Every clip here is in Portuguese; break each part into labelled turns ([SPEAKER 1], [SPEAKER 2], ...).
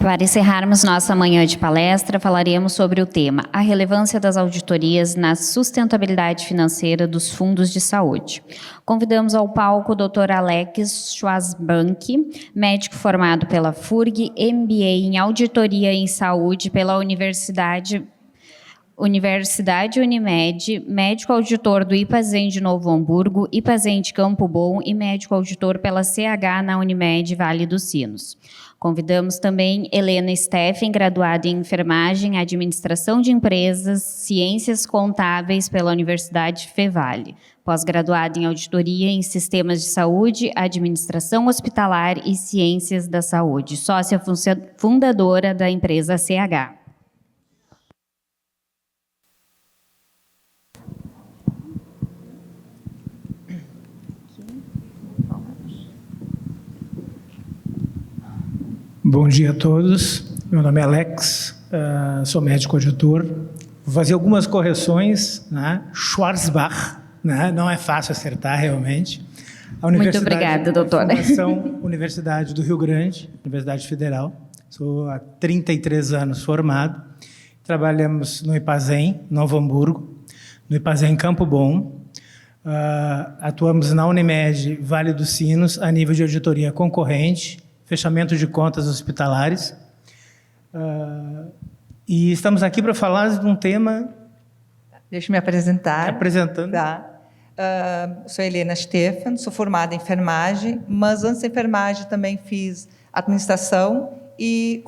[SPEAKER 1] Para encerrarmos nossa manhã de palestra, falaremos sobre o tema A relevância das auditorias na sustentabilidade financeira dos fundos de saúde. Convidamos ao palco o Dr. Alex Schwarzbank, médico formado pela FURG, MBA em Auditoria em Saúde pela Universidade Unimed, médico auditor do IPASEM de Novo Hamburgo, IPASEM de Campo Bom e médico auditor pela CH na Unimed Vale dos Sinos. Convidamos também Helena Steffen, graduada em Enfermagem, Administração de Empresas, Ciências Contábeis pela Universidade Fevale, pós-graduada em Auditoria em Sistemas de Saúde, Administração Hospitalar e Ciências da Saúde, sócia fundadora da empresa CH.
[SPEAKER 2] Bom dia a todos, meu nome é Alex, sou médico auditor, vou fazer algumas correções, né? Schwarzbach, né? Não é fácil acertar realmente.
[SPEAKER 1] Muito obrigada, doutora.
[SPEAKER 2] Universidade do Rio Grande, Universidade Federal, sou há 33 anos formado, trabalhamos no IPASEM, Novo Hamburgo, no IPASEM Campo Bom, atuamos na Unimed Vale dos Sinos a nível de auditoria concorrente, fechamento de contas hospitalares. E estamos aqui para falar de um tema...
[SPEAKER 3] Deixa eu me apresentar.
[SPEAKER 2] Apresentando.
[SPEAKER 3] Tá. Sou Helena Steffen, sou formada em enfermagem, mas antes da enfermagem também fiz administração e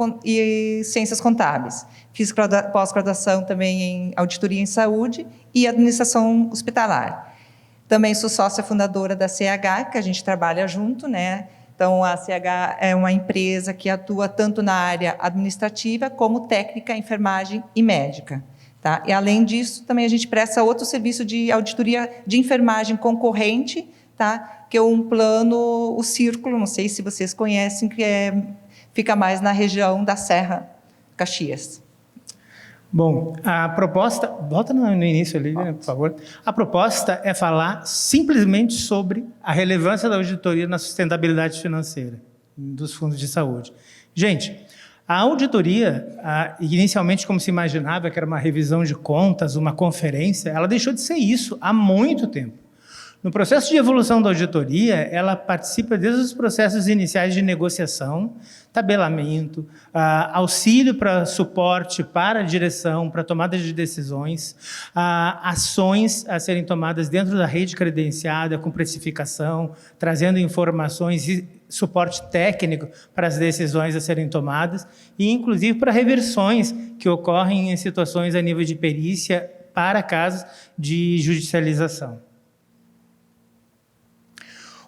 [SPEAKER 3] ciências contábeis. Fiz pós-graduação também em auditoria em saúde e administração hospitalar. Também sou sócia fundadora da CH, que a gente trabalha junto, né? Então, a CH é uma empresa que atua tanto na área administrativa como técnica, enfermagem e médica. Tá? E, além disso, também a gente presta outro serviço de auditoria de enfermagem concorrente, tá? Que é um plano, o Círculo, não sei se vocês conhecem, que fica mais na região da Serra Caxias.
[SPEAKER 2] Bom, a proposta... Volta no início ali, né, por favor. A proposta é falar simplesmente sobre a relevância da auditoria na sustentabilidade financeira dos fundos de saúde. Gente, a auditoria, inicialmente como se imaginava, que era uma revisão de contas, uma conferência, ela deixou de ser isso há muito tempo. No processo de evolução da auditoria, ela participa desde os processos iniciais de negociação, tabelamento, auxílio para suporte para a direção, para tomada de decisões, ações a serem tomadas dentro da rede credenciada, com precificação, trazendo informações e suporte técnico para as decisões a serem tomadas, e inclusive para reversões que ocorrem em situações a nível de perícia para casos de judicialização.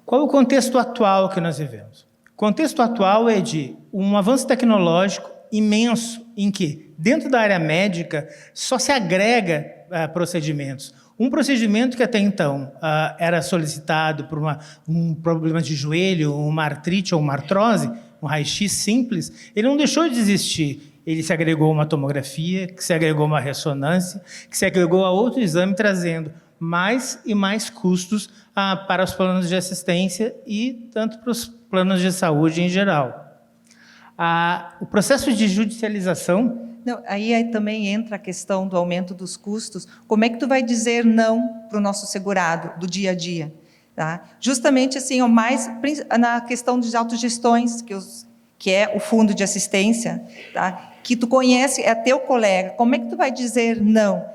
[SPEAKER 2] Qual é o contexto atual que nós vivemos? O contexto atual é de um avanço tecnológico imenso, em que, dentro da área médica, só se agrega procedimentos. Um procedimento que até então era solicitado por um problema de joelho, uma artrite ou uma artrose, um raio-x simples, ele não deixou de existir. Ele se agregou a uma tomografia, que se agregou a uma ressonância, que se agregou a outro exame, trazendo mais e mais custos para os planos de assistência e tanto para os planos de saúde em geral. O processo de judicialização...
[SPEAKER 3] Não, aí também entra a questão do aumento dos custos. Como é que tu vai dizer não para o nosso segurado do dia a dia? Tá? Justamente assim, mais na questão de autogestões, que é o fundo de assistência, tá? Que tu conhece, é teu colega. Como é que tu vai dizer não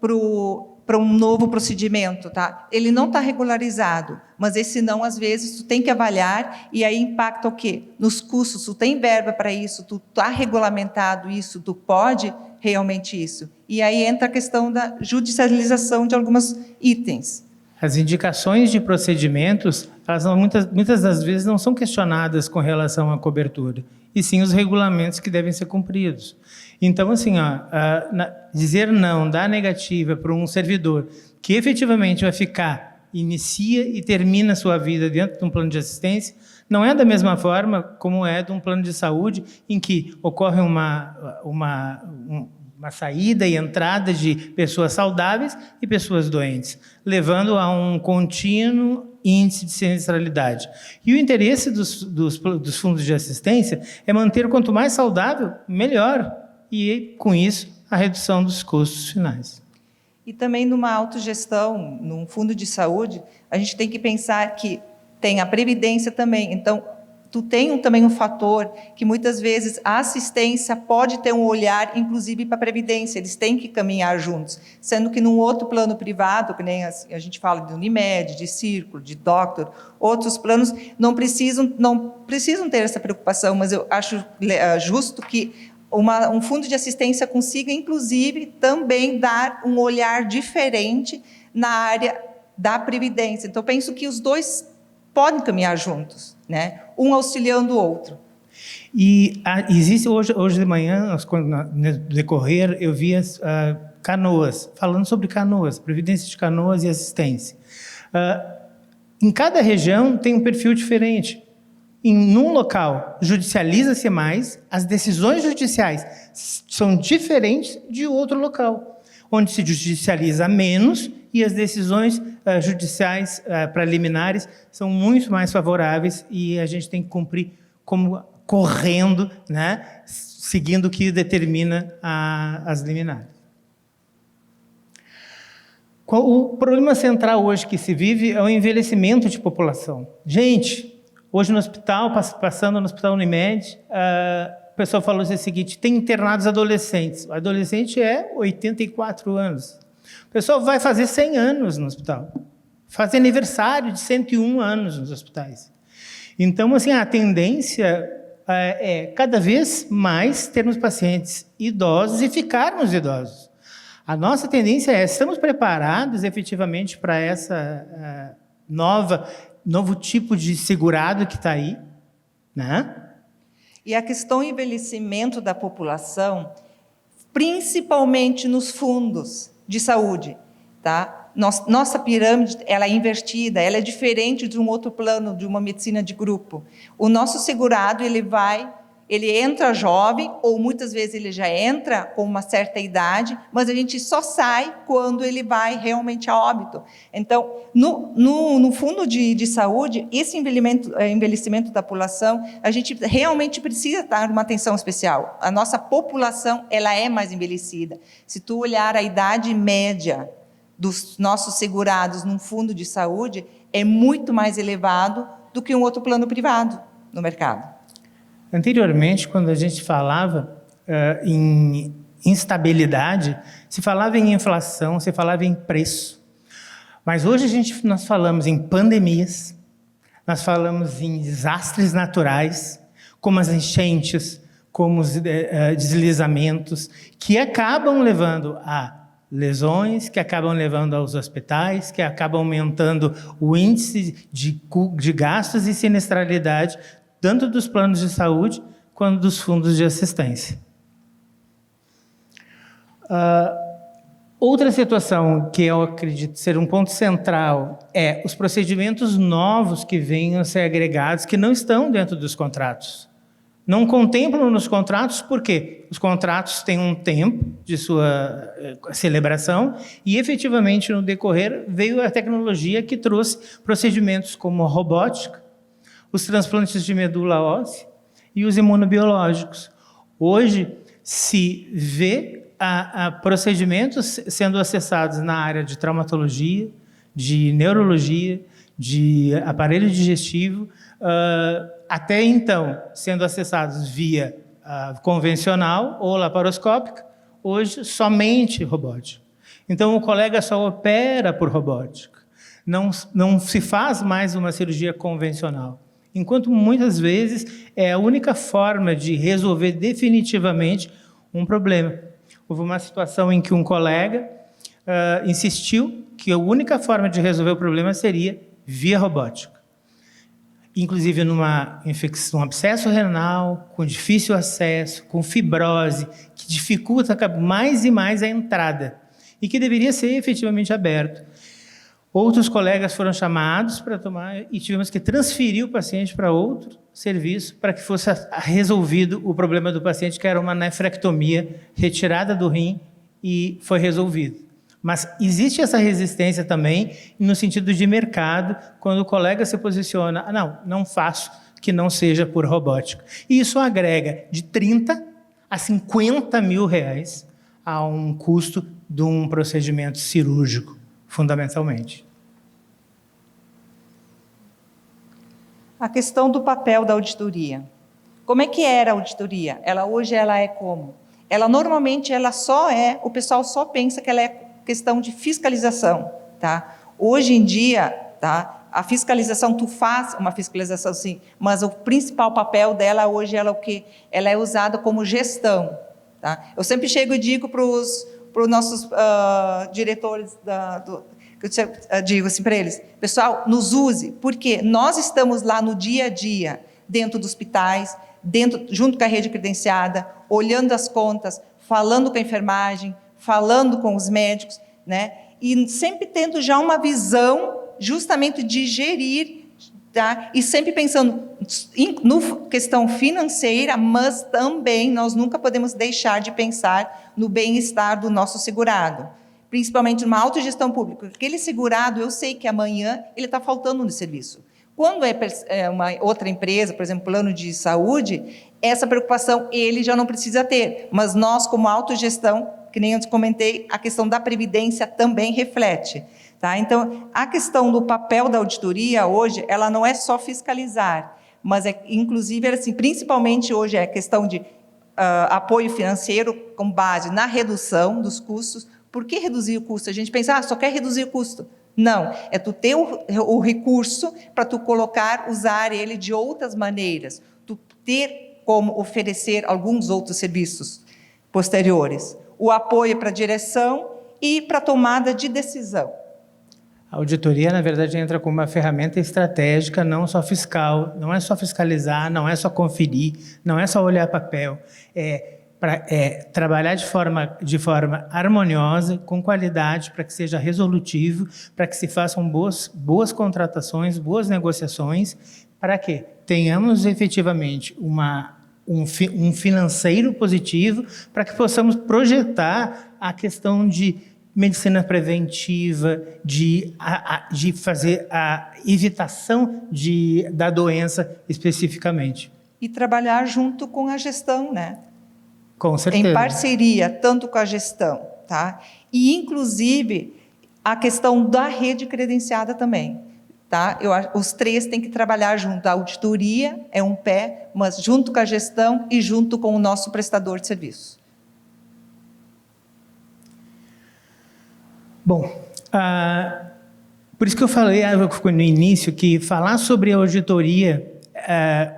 [SPEAKER 3] para um novo procedimento, tá? Ele não está regularizado, mas esse não, às vezes, tu tem que avaliar e aí impacta o quê? Nos custos, tu tem verba para isso, tu está regulamentado isso, tu pode realmente isso. E aí entra a questão da judicialização de alguns itens.
[SPEAKER 2] As indicações de procedimentos, elas muitas das vezes não são questionadas com relação à cobertura, e sim os regulamentos que devem ser cumpridos. Então, assim, dizer não, dar negativa para um servidor que efetivamente vai inicia e termina a sua vida dentro de um plano de assistência, não é da mesma forma como é de um plano de saúde em que ocorre uma saída e entrada de pessoas saudáveis e pessoas doentes, levando a um contínuo índice de sinistralidade. E o interesse dos fundos de assistência é manter quanto mais saudável, melhor. E, com isso, a redução dos custos finais.
[SPEAKER 3] E também numa autogestão, num fundo de saúde, a gente tem que pensar que tem a previdência também. Então, tu tem também um fator que muitas vezes a assistência pode ter um olhar, inclusive, para a previdência. Eles têm que caminhar juntos. Sendo que num outro plano privado, que nem a gente fala de Unimed, de Círculo, de Doctor, outros planos não precisam ter essa preocupação, mas eu acho justo que um fundo de assistência consiga, inclusive, também dar um olhar diferente na área da previdência. Então, eu penso que os dois podem caminhar juntos, né? Um auxiliando o outro.
[SPEAKER 2] E existe hoje de manhã, no decorrer, eu vi Canoas, falando sobre Canoas, previdência de Canoas e assistência. Em cada região tem um perfil diferente. Num local, judicializa-se mais, as decisões judiciais são diferentes de outro local, onde se judicializa menos e as decisões judiciais preliminares são muito mais favoráveis e a gente tem que cumprir correndo, né, seguindo o que determina as liminares. O problema central hoje que se vive é o envelhecimento de população. Gente, hoje no hospital, passando no hospital Unimed, o pessoal falou o seguinte: tem internados adolescentes. O adolescente é 84 anos. O pessoal vai fazer 100 anos no hospital. Faz aniversário de 101 anos nos hospitais. Então, assim, a tendência é cada vez mais termos pacientes idosos e ficarmos idosos. A nossa tendência estamos preparados efetivamente para essa novo tipo de segurado que está aí, né?
[SPEAKER 3] E a questão do envelhecimento da população, principalmente nos fundos de saúde, tá? Nossa pirâmide, ela é invertida, ela é diferente de um outro plano, de uma medicina de grupo. O nosso segurado, ele entra jovem, ou muitas vezes ele já entra com uma certa idade, mas a gente só sai quando ele vai realmente a óbito. Então, no fundo de saúde, esse envelhecimento da população, a gente realmente precisa dar uma atenção especial. A nossa população, ela é mais envelhecida. Se tu olhar a idade média dos nossos segurados num fundo de saúde, é muito mais elevado do que um outro plano privado no mercado.
[SPEAKER 2] Anteriormente, quando a gente falava em instabilidade, se falava em inflação, se falava em preço. Mas hoje nós falamos em pandemias, nós falamos em desastres naturais, como as enchentes, como os deslizamentos, que acabam levando a lesões, que acabam levando aos hospitais, que acabam aumentando o índice de gastos e sinistralidade, tanto dos planos de saúde quanto dos fundos de assistência. Outra situação que eu acredito ser um ponto central é os procedimentos novos que venham a ser agregados, que não estão dentro dos contratos. Não contemplam nos contratos, por quê? Os contratos têm um tempo de sua celebração e, efetivamente, no decorrer, veio a tecnologia que trouxe procedimentos como a robótica, os transplantes de medula óssea e os imunobiológicos. Hoje, se vê procedimentos sendo acessados na área de traumatologia, de neurologia, de aparelho digestivo, até então sendo acessados via convencional ou laparoscópica, hoje somente robótica. Então o colega só opera por robótica, não se faz mais uma cirurgia convencional, enquanto muitas vezes é a única forma de resolver definitivamente um problema. Houve uma situação em que um colega insistiu que a única forma de resolver o problema seria via robótica. Inclusive numa infecção, um abscesso renal, com difícil acesso, com fibrose, que dificulta mais e mais a entrada, e que deveria ser efetivamente aberto. Outros colegas foram chamados para tomar e tivemos que transferir o paciente para outro serviço para que fosse resolvido o problema do paciente, que era uma nefrectomia, retirada do rim, e foi resolvido. Mas existe essa resistência também no sentido de mercado, quando o colega se posiciona, não faço que não seja por robótica. E isso agrega de 30 a 50 mil reais a um custo de um procedimento cirúrgico, fundamentalmente.
[SPEAKER 3] A questão do papel da auditoria. Como é que era a auditoria? Hoje ela é como? Normalmente o pessoal só pensa que ela é questão de fiscalização, tá? Hoje em dia, tá? A fiscalização, tu faz uma fiscalização sim, mas o principal papel dela hoje ela é o quê? Ela é usada como gestão, tá? Eu sempre chego e digo para os nossos diretores eu digo assim para eles, pessoal, nos use, porque nós estamos lá no dia a dia, dentro dos hospitais, junto com a rede credenciada, olhando as contas, falando com a enfermagem, falando com os médicos, né? E sempre tendo já uma visão justamente de gerir, tá? E sempre pensando no questão financeira, mas também nós nunca podemos deixar de pensar no bem-estar do nosso segurado, principalmente numa autogestão pública. Aquele segurado, eu sei que amanhã ele está faltando no serviço. Quando é uma outra empresa, por exemplo, plano de saúde, essa preocupação ele já não precisa ter, mas nós, como autogestão, que nem eu comentei, a questão da previdência também reflete. Tá? Então, a questão do papel da auditoria hoje, ela não é só fiscalizar, mas inclusive, assim, principalmente hoje é a questão de apoio financeiro com base na redução dos custos. Por que reduzir o custo? A gente pensa, só quer reduzir o custo. Não, é tu ter o recurso para tu usar ele de outras maneiras, tu ter como oferecer alguns outros serviços posteriores. O apoio para a direção e para a tomada de decisão.
[SPEAKER 2] A auditoria, na verdade, entra como uma ferramenta estratégica, não só fiscal, não é só fiscalizar, não é só conferir, não é só olhar papel, trabalhar de forma harmoniosa, com qualidade, para que seja resolutivo, para que se façam boas contratações, boas negociações, para que tenhamos efetivamente um financeiro positivo, para que possamos projetar a questão de medicina preventiva, de fazer a evitação da doença especificamente.
[SPEAKER 3] E trabalhar junto com a gestão, né?
[SPEAKER 2] Com certeza.
[SPEAKER 3] Em parceria, tanto com a gestão, tá? E, inclusive, a questão da rede credenciada também, tá? Os três têm que trabalhar junto. A auditoria é um pé, mas junto com a gestão e junto com o nosso prestador de serviço.
[SPEAKER 2] Bom, por isso que eu falei no início que falar sobre a auditoria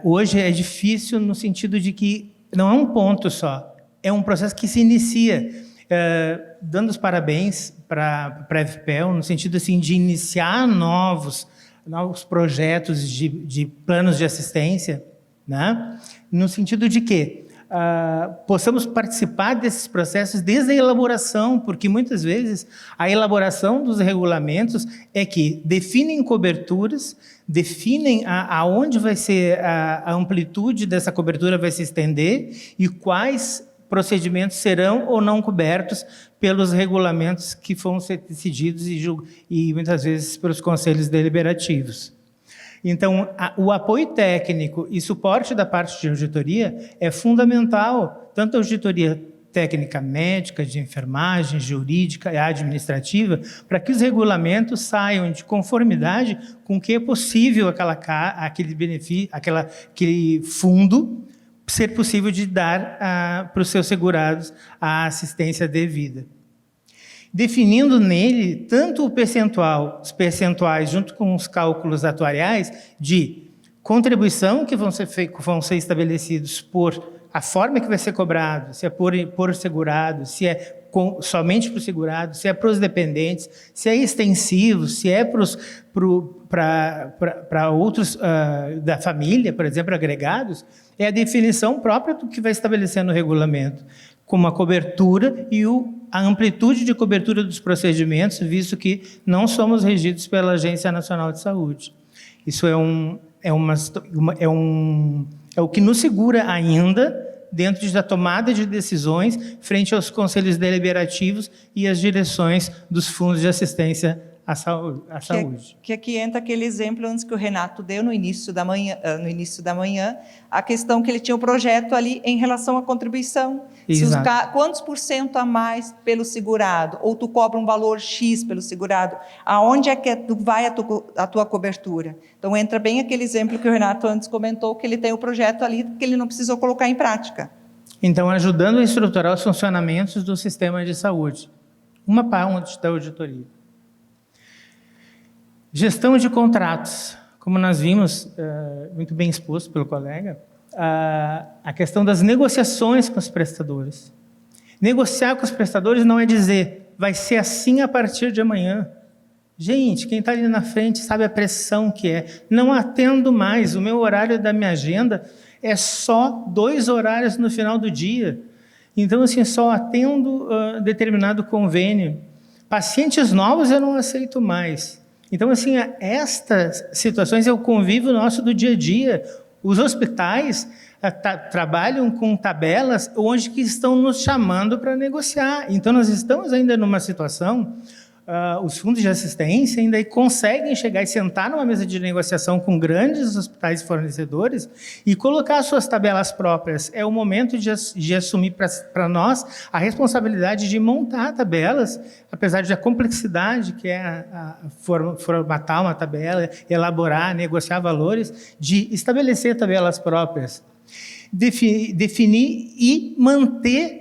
[SPEAKER 2] hoje é difícil no sentido de que não é um ponto só, é um processo que se inicia, dando os parabéns para a FPEL, no sentido assim, de iniciar novos projetos de planos de assistência, né? No sentido de que possamos participar desses processos desde a elaboração, porque muitas vezes a elaboração dos regulamentos é que definem coberturas, definem aonde vai ser a amplitude dessa cobertura vai se estender e quais procedimentos serão ou não cobertos pelos regulamentos que vão ser decididos e muitas vezes pelos conselhos deliberativos. Então, o apoio técnico e suporte da parte de auditoria é fundamental, tanto a auditoria técnica médica, de enfermagem, jurídica e administrativa, para que os regulamentos saiam de conformidade com o que é possível aquele benefício, aquele fundo, ser possível de dar para os seus segurados a assistência devida. Definindo nele tanto os percentuais junto com os cálculos atuariais de contribuição que vão ser estabelecidos por a forma que vai ser cobrado, se é por segurado, se é somente para o segurado, se é para os dependentes, se é extensivo, se é para outros da família, por exemplo, agregados, é a definição própria do que vai estabelecer no regulamento, como a cobertura e o a amplitude de cobertura dos procedimentos, visto que não somos regidos pela Agência Nacional de Saúde. Isso é o que nos segura ainda dentro da tomada de decisões frente aos conselhos deliberativos e às direções dos fundos de assistência à saúde.
[SPEAKER 3] Que aqui entra aquele exemplo antes que o Renato deu no início da manhã, a questão que ele tinha um projeto ali em relação à contribuição. Quantos % a mais pelo segurado? Ou tu cobra um valor X pelo segurado? Aonde é que vai a tua cobertura? Então, entra bem aquele exemplo que o Renato antes comentou, que ele tem o projeto ali que ele não precisou colocar em prática.
[SPEAKER 2] Então, ajudando a estruturar os funcionamentos do sistema de saúde. Uma parte da auditoria. Gestão de contratos. Como nós vimos, muito bem exposto pelo colega, a questão das negociações com os prestadores. Negociar com os prestadores não é dizer, vai ser assim a partir de amanhã. Gente, quem está ali na frente sabe a pressão que é. Não atendo mais, o meu horário da minha agenda é só 2 horários no final do dia. Então, assim, só atendo determinado convênio. Pacientes novos eu não aceito mais. Então, assim, estas situações é o convívio nosso do dia a dia. Os hospitais trabalham com tabelas onde que estão nos chamando para negociar. Então, nós estamos ainda numa situação, os fundos de assistência ainda conseguem chegar e sentar numa mesa de negociação com grandes hospitais e fornecedores e colocar suas tabelas próprias. É o momento de assumir para nós a responsabilidade de montar tabelas, apesar da complexidade que é formatar uma tabela, elaborar, negociar valores, de estabelecer tabelas próprias, definir e manter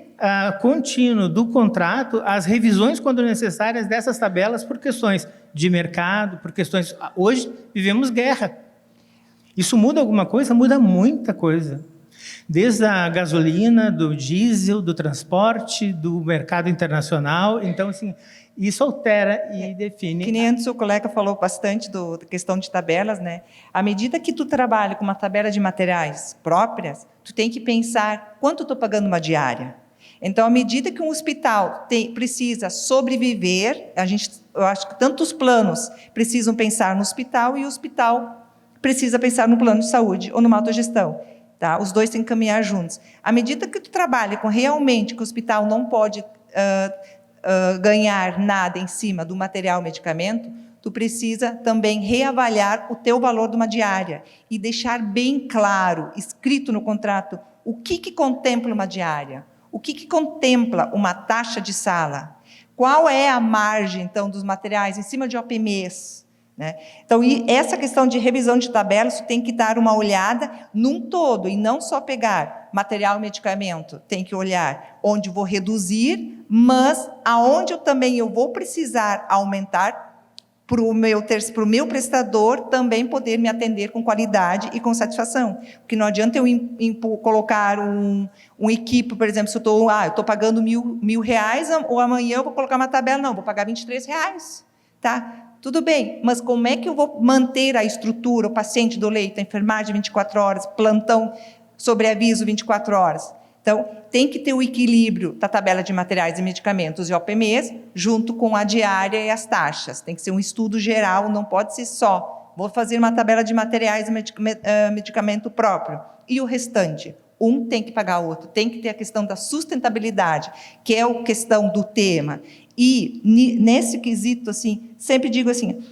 [SPEAKER 2] contínuo do contrato, as revisões quando necessárias dessas tabelas por questões de mercado, por questões... Hoje vivemos guerra. Isso muda alguma coisa? Muda muita coisa. Desde a gasolina, do diesel, do transporte, do mercado internacional. Então, assim, isso altera e define...
[SPEAKER 3] Que nem antes o colega falou bastante da questão de tabelas, né? À medida que tu trabalha com uma tabela de materiais próprias, tu tem que pensar quanto eu estou pagando uma diária. Então, à medida que um hospital precisa sobreviver, eu acho que tantos planos precisam pensar no hospital e o hospital precisa pensar no plano de saúde ou numa autogestão. Tá? Os dois têm que caminhar juntos. À medida que tu trabalha com realmente que o hospital não pode ganhar nada em cima do material medicamento, tu precisa também reavaliar o teu valor de uma diária e deixar bem claro, escrito no contrato, o que contempla uma diária. O que contempla uma taxa de sala? Qual é a margem, então, dos materiais em cima de OP-mês? Né? Então, essa questão de revisão de tabelas tem que dar uma olhada num todo, e não só pegar material e medicamento. Tem que olhar onde vou reduzir, mas aonde eu vou precisar aumentar para o meu prestador também poder me atender com qualidade e com satisfação. Porque não adianta eu colocar um equipe, por exemplo, se eu estou pagando mil reais, ou amanhã eu vou colocar uma tabela, não, vou pagar R$23, tá? Tudo bem, mas como é que eu vou manter a estrutura, o paciente do leito, a enfermagem 24 horas, plantão sobre aviso 24 horas? Então, tem que ter o equilíbrio da tabela de materiais e medicamentos e OP-mês, junto com a diária e as taxas. Tem que ser um estudo geral, não pode ser só, vou fazer uma tabela de materiais e medicamento próprio. E o restante? Um tem que pagar o outro. Tem que ter a questão da sustentabilidade, que é a questão do tema. E, nesse quesito, assim, sempre digo assim,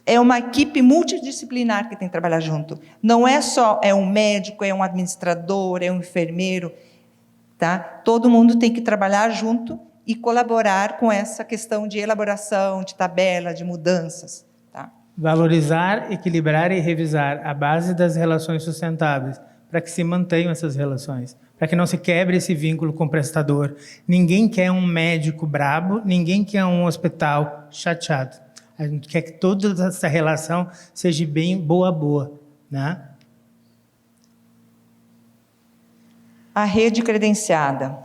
[SPEAKER 3] é uma equipe multidisciplinar que tem que trabalhar junto. Não é só um médico, é um administrador, é um enfermeiro. Tá? Todo mundo tem que trabalhar junto e colaborar com essa questão de elaboração, de tabela, de mudanças. Tá?
[SPEAKER 2] Valorizar, equilibrar e revisar a base das relações sustentáveis, para que se mantenham essas relações, para que não se quebre esse vínculo com o prestador. Ninguém quer um médico brabo, ninguém quer um hospital chateado. A gente quer que toda essa relação seja bem boa, né?
[SPEAKER 3] A rede credenciada.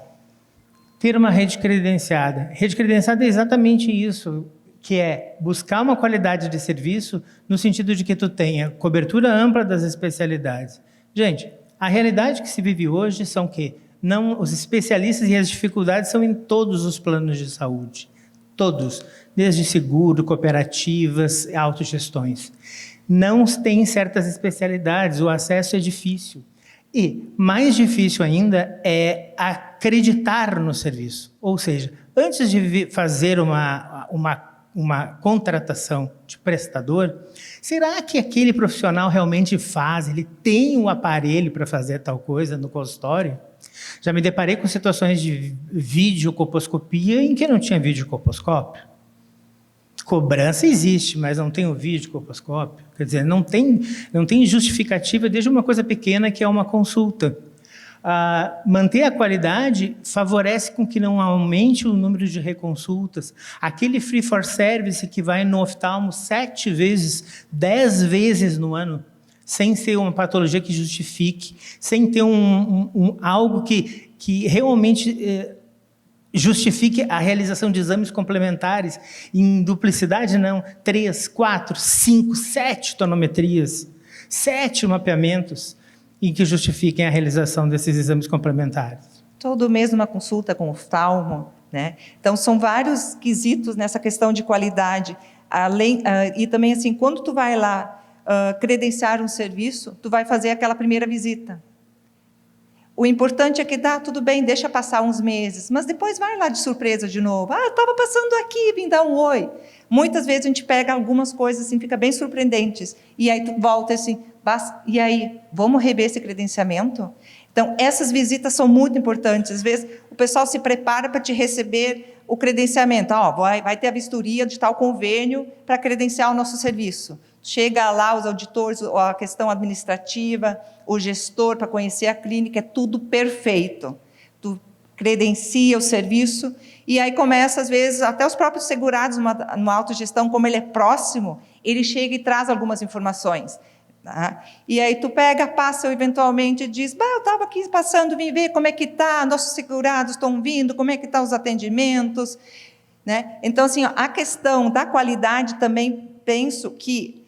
[SPEAKER 2] Ter uma rede credenciada. Rede credenciada é exatamente isso, que é buscar uma qualidade de serviço no sentido de que tu tenha cobertura ampla das especialidades. Gente, a realidade que se vive hoje são que não, os especialistas e as dificuldades são em todos os planos de saúde. Todos, desde seguro, cooperativas, autogestões. Não tem certas especialidades, o acesso é difícil. E, mais difícil ainda, é acreditar no serviço. Ou seja, antes de fazer uma contratação de prestador, será que aquele profissional realmente faz, ele tem um aparelho para fazer tal coisa no consultório? Já me deparei com situações de videocolposcopia em que não tinha videocolposcópio. Cobrança existe, mas não tem o videocolposcópio. Quer dizer, não tem justificativa desde uma coisa pequena que é uma consulta. Manter a qualidade favorece com que não aumente o número de reconsultas. Aquele free for service que vai no oftalmo 7 vezes, 10 vezes no ano, sem ser uma patologia que justifique, sem ter algo que realmente justifique a realização de exames complementares. Em duplicidade, não. 3, 4, 5, 7 tonometrias, 7 mapeamentos em que justifiquem a realização desses exames complementares.
[SPEAKER 3] Todo mês uma consulta com oftalmo, né? Então, são vários quesitos nessa questão de qualidade. E também, assim, quando tu vai lá credenciar um serviço, tu vai fazer aquela primeira visita. O importante é que tudo bem, deixa passar uns meses, mas depois vai lá de surpresa de novo. Estava passando aqui, vim dar um oi. Muitas vezes a gente pega algumas coisas assim, fica bem surpreendentes. E aí tu volta assim, e aí, vamos rever esse credenciamento? Então, essas visitas são muito importantes. Às vezes, o pessoal se prepara para te receber o credenciamento. Vai ter a vistoria de tal convênio para credenciar o nosso serviço. Chega lá os auditores, a questão administrativa, o gestor para conhecer a clínica, é tudo perfeito. Tu credencia o serviço e aí começa, às vezes, até os próprios segurados, numa autogestão, como ele é próximo, ele chega e traz algumas informações. Tá? E aí tu passa eventualmente e diz, eu estava aqui passando, vim ver como é que está, nossos segurados estão vindo, como é que estão os atendimentos. Né? Então, assim, a questão da qualidade também penso que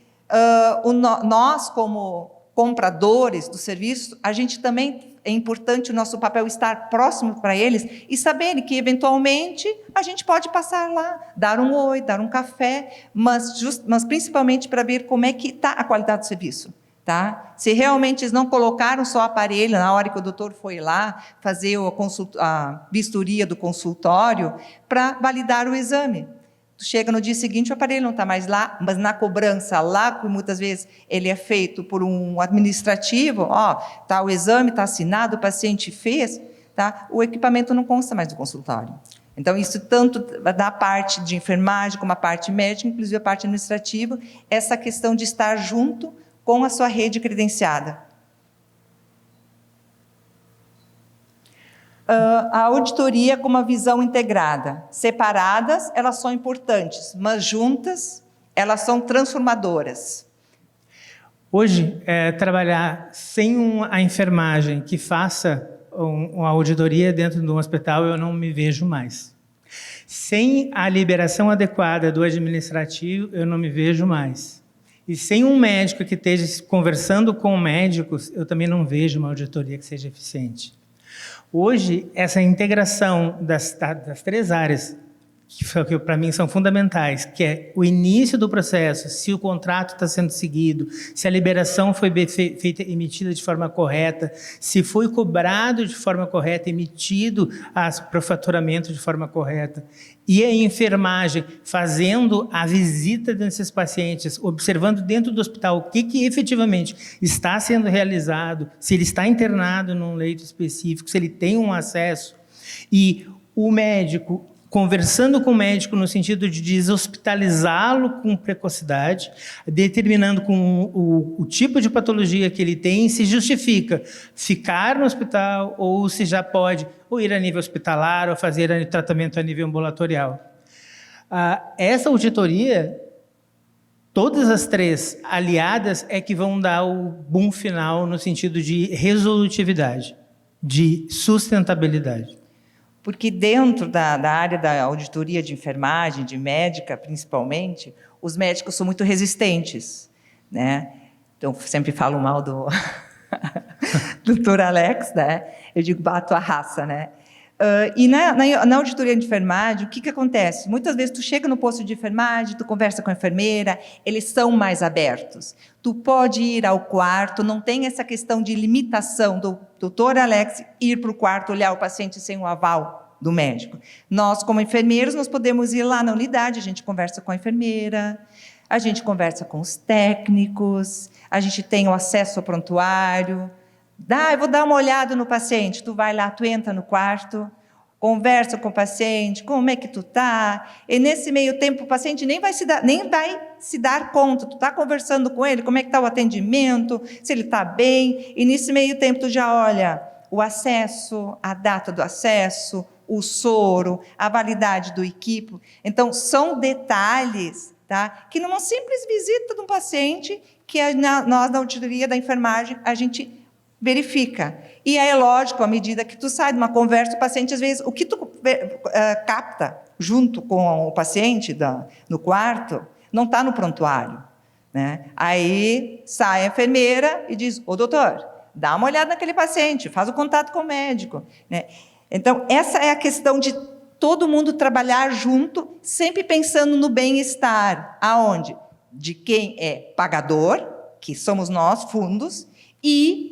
[SPEAKER 3] nós, como compradores do serviço, a gente também é importante o nosso papel estar próximo para eles e saberem que, eventualmente, a gente pode passar lá, dar um oi, dar um café, mas principalmente para ver como é que está a qualidade do serviço. Tá? Se realmente eles não colocaram só o aparelho na hora que o doutor foi lá fazer a vistoria do consultório para validar o exame. Chega no dia seguinte, o aparelho não está mais lá, mas na cobrança lá, que muitas vezes ele é feito por um administrativo, tá, o exame está assinado, o paciente fez, tá, o equipamento não consta mais do consultório. Então, isso tanto da parte de enfermagem como a parte médica, inclusive a parte administrativa, essa questão de estar junto com a sua rede credenciada. A auditoria com uma visão integrada. Separadas, elas são importantes, mas juntas, elas são transformadoras.
[SPEAKER 2] Hoje, trabalhar sem a enfermagem que faça uma auditoria dentro de um hospital, eu não me vejo mais. Sem a liberação adequada do administrativo, eu não me vejo mais. E sem um médico que esteja conversando com médicos, eu também não vejo uma auditoria que seja eficiente. Hoje, essa integração das 3 áreas, que para mim são fundamentais, que é o início do processo, se o contrato está sendo seguido, se a liberação foi emitida de forma correta, se foi cobrado de forma correta, emitido para o faturamento de forma correta, e a enfermagem fazendo a visita desses pacientes, observando dentro do hospital o que efetivamente está sendo realizado, se ele está internado num leito específico, se ele tem um acesso, e o médico conversando com o médico no sentido de deshospitalizá-lo com precocidade, determinando com o tipo de patologia que ele tem, se justifica ficar no hospital ou se já pode ou ir a nível hospitalar ou fazer tratamento a nível ambulatorial. Essa auditoria, todas as 3 aliadas é que vão dar o boom final no sentido de resolutividade, de sustentabilidade.
[SPEAKER 3] Porque dentro da área da auditoria de enfermagem, de médica principalmente, os médicos são muito resistentes, né? Então, sempre falo mal do Dr. Alex, né? Eu digo, bato a raça, né? E na auditoria de enfermagem, o que acontece? Muitas vezes tu chega no posto de enfermagem, tu conversa com a enfermeira, eles são mais abertos. Tu pode ir ao quarto, não tem essa questão de limitação do doutor Alex ir para o quarto olhar o paciente sem o aval do médico. Nós, como enfermeiros, nós podemos ir lá na unidade, a gente conversa com a enfermeira, a gente conversa com os técnicos, a gente tem o acesso ao prontuário. Eu vou dar uma olhada no paciente. Tu vai lá, tu entra no quarto, conversa com o paciente, como é que tu tá? E nesse meio tempo o paciente nem vai se dar conta. Tu tá conversando com ele, como é que tá o atendimento, se ele tá bem. E nesse meio tempo tu já olha o acesso, a data do acesso, o soro, a validade do equipo. Então são detalhes, tá? Que numa simples visita de um paciente que nós na auditoria da enfermagem a gente verifica. E é lógico, à medida que tu sai de uma conversa, o paciente, às vezes, o que tu capta junto com o paciente no quarto, não está no prontuário, né? Aí sai a enfermeira e diz, doutor, dá uma olhada naquele paciente, faz o contato com o médico, né? Então, essa é a questão de todo mundo trabalhar junto, sempre pensando no bem-estar. Aonde? De quem é pagador, que somos nós, fundos, e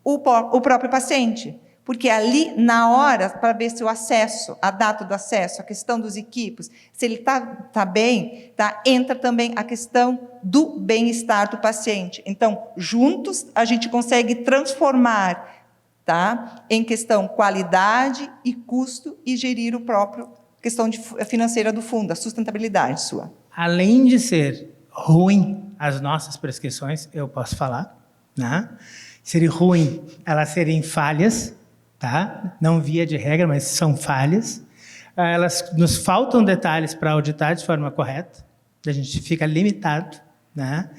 [SPEAKER 3] o próprio paciente, porque ali, na hora, para ver se o acesso, a data do acesso, a questão dos equipos, se ele tá bem, entra também a questão do bem-estar do paciente. Então, juntos, a gente consegue transformar, em questão qualidade e custo e gerir o próprio questão financeira do fundo, a sustentabilidade sua.
[SPEAKER 2] Além de ser ruim as nossas prescrições, eu posso falar, né? Seria ruim elas serem falhas, tá? Não via de regra, mas são falhas. Elas nos faltam detalhes para auditar de forma correta, a gente fica limitado, né?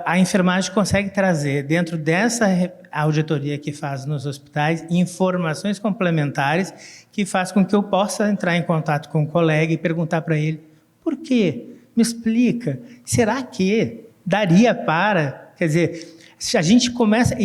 [SPEAKER 2] A enfermagem consegue trazer, dentro dessa auditoria que faz nos hospitais, informações complementares que faz com que eu possa entrar em contato com o colega e perguntar para ele, por quê? Me explica, será que daria para... Quer dizer, a gente começa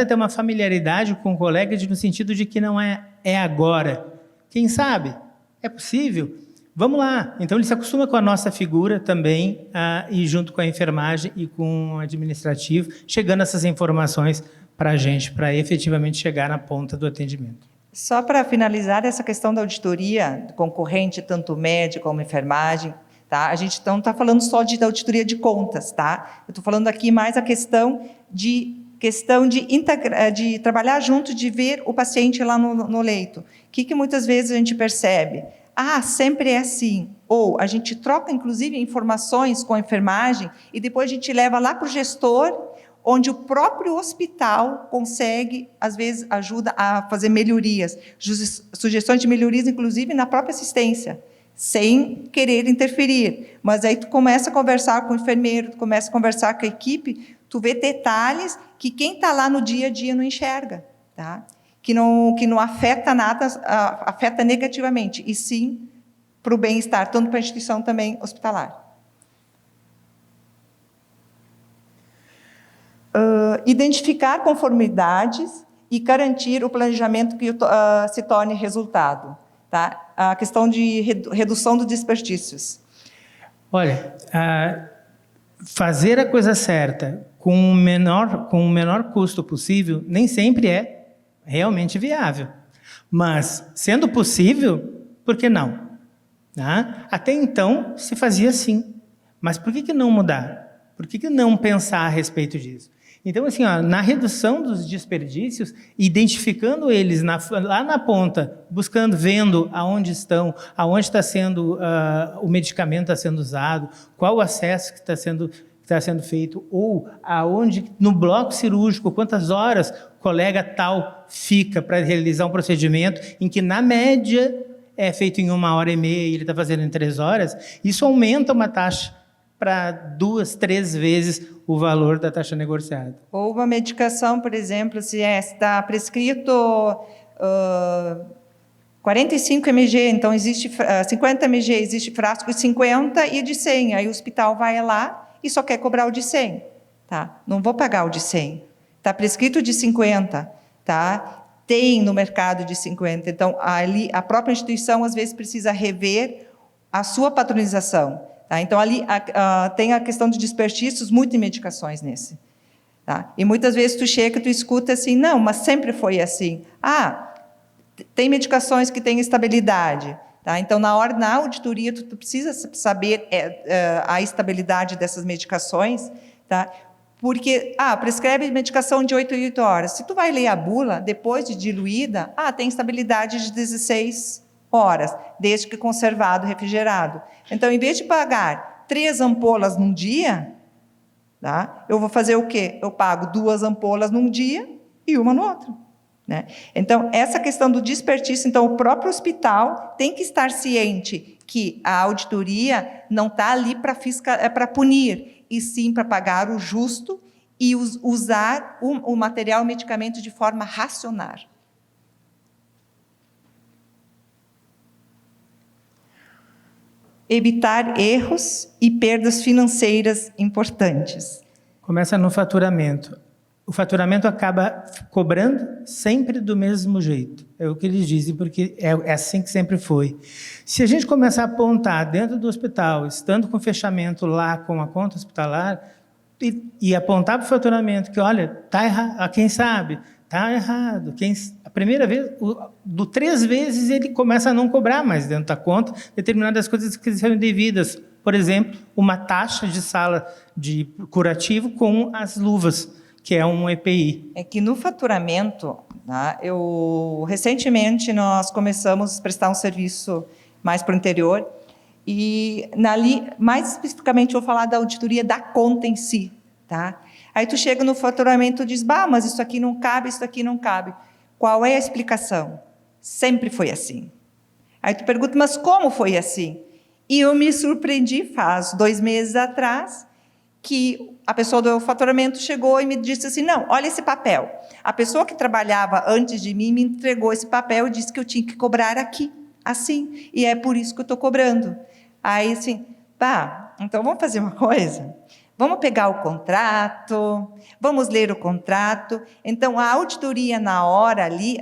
[SPEAKER 2] a ter uma familiaridade com o colega no sentido de que não é agora. Quem sabe? É possível? Vamos lá. Então, ele se acostuma com a nossa figura também, e junto com a enfermagem e com o administrativo, chegando essas informações para a gente, para efetivamente chegar na ponta do atendimento.
[SPEAKER 3] Só para finalizar essa questão da auditoria concorrente, tanto médico como enfermagem, tá? A gente não está falando só da auditoria de contas, tá? Eu estou falando aqui mais a questão de trabalhar junto, de ver o paciente lá no leito. O que muitas vezes a gente percebe? Sempre é assim. Ou a gente troca, inclusive, informações com a enfermagem e depois a gente leva lá para o gestor, onde o próprio hospital consegue, às vezes, ajuda a fazer melhorias, sugestões de melhorias, inclusive, na própria assistência, sem querer interferir. Mas aí tu começa a conversar com o enfermeiro, tu começa a conversar com a equipe, tu vê detalhes que quem está lá no dia a dia não enxerga, tá? Que não afeta nada, afeta negativamente, e sim para o bem-estar, tanto para a instituição também hospitalar. Identificar conformidades e garantir o planejamento que se torne resultado. Tá? A questão de redução dos desperdícios.
[SPEAKER 2] Olha, fazer a coisa certa com o menor custo possível nem sempre é realmente viável. Mas, sendo possível, por que não? Tá? Até então, se fazia assim. Mas por que não mudar? Por que não pensar a respeito disso? Então, assim, na redução dos desperdícios, identificando eles lá na ponta, buscando, vendo aonde estão, aonde está sendo o medicamento está sendo usado, qual o acesso que está sendo feito, ou aonde, no bloco cirúrgico, quantas horas o colega tal fica para realizar um procedimento em que, na média, é feito em 1h30 e ele está fazendo em 3 horas, isso aumenta uma taxa para 2, 3 vezes o valor da taxa negociada.
[SPEAKER 3] Ou uma medicação, por exemplo, se está prescrito 45 mg, então existe 50 mg, existe frasco de 50 e de 100. Aí o hospital vai lá e só quer cobrar o de 100. Tá? Não vou pagar o de 100. Está prescrito de 50. Tá? tem no mercado de 50. Então, ali, a própria instituição, às vezes, precisa rever a sua padronização. Tá? Então, ali tem a questão de desperdícios, muito em medicações nesse. Tá? E muitas vezes tu chega e tu escuta assim, não, mas sempre foi assim. Tem medicações que têm estabilidade. Tá? Então, na auditoria, tu precisa saber a estabilidade dessas medicações, tá? Porque, prescreve medicação de 8 em 8 horas. Se tu vai ler a bula, depois de diluída, tem estabilidade de 16 horas, desde que conservado, refrigerado. Então, em vez de pagar 3 ampolas num dia, tá? Eu vou fazer o quê? Eu pago 2 ampolas num dia e uma no outro. Né? Então, essa questão do desperdício, então, o próprio hospital tem que estar ciente que a auditoria não está ali para punir, e sim para pagar o justo e usar o material e medicamento de forma racional. Evitar erros e perdas financeiras importantes.
[SPEAKER 2] Começa no faturamento. O faturamento acaba cobrando sempre do mesmo jeito. É o que eles dizem, porque é assim que sempre foi. Se a gente começar a apontar dentro do hospital, estando com fechamento lá com a conta hospitalar, e apontar para o faturamento que, olha, está errado, quem sabe, está errado. A primeira vez, 3 vezes ele começa a não cobrar mais dentro da conta determinadas coisas que são indevidas. Por exemplo, uma taxa de sala de curativo com as luvas, que é um EPI.
[SPEAKER 3] É que no faturamento, tá, recentemente nós começamos a prestar um serviço mais para o interior, e mais especificamente eu vou falar da auditoria da conta em si. Tá? Aí tu chega no faturamento e diz, mas isso aqui não cabe, isso aqui não cabe. Qual é a explicação? Sempre foi assim. Aí tu pergunta, mas como foi assim? E eu me surpreendi faz 2 meses atrás, que a pessoa do faturamento chegou e me disse assim, não, olha esse papel. A pessoa que trabalhava antes de mim me entregou esse papel e disse que eu tinha que cobrar aqui, assim, e é por isso que eu estou cobrando. Aí, assim, então vamos fazer uma coisa? Vamos pegar o contrato, vamos ler o contrato. Então, a auditoria na hora ali,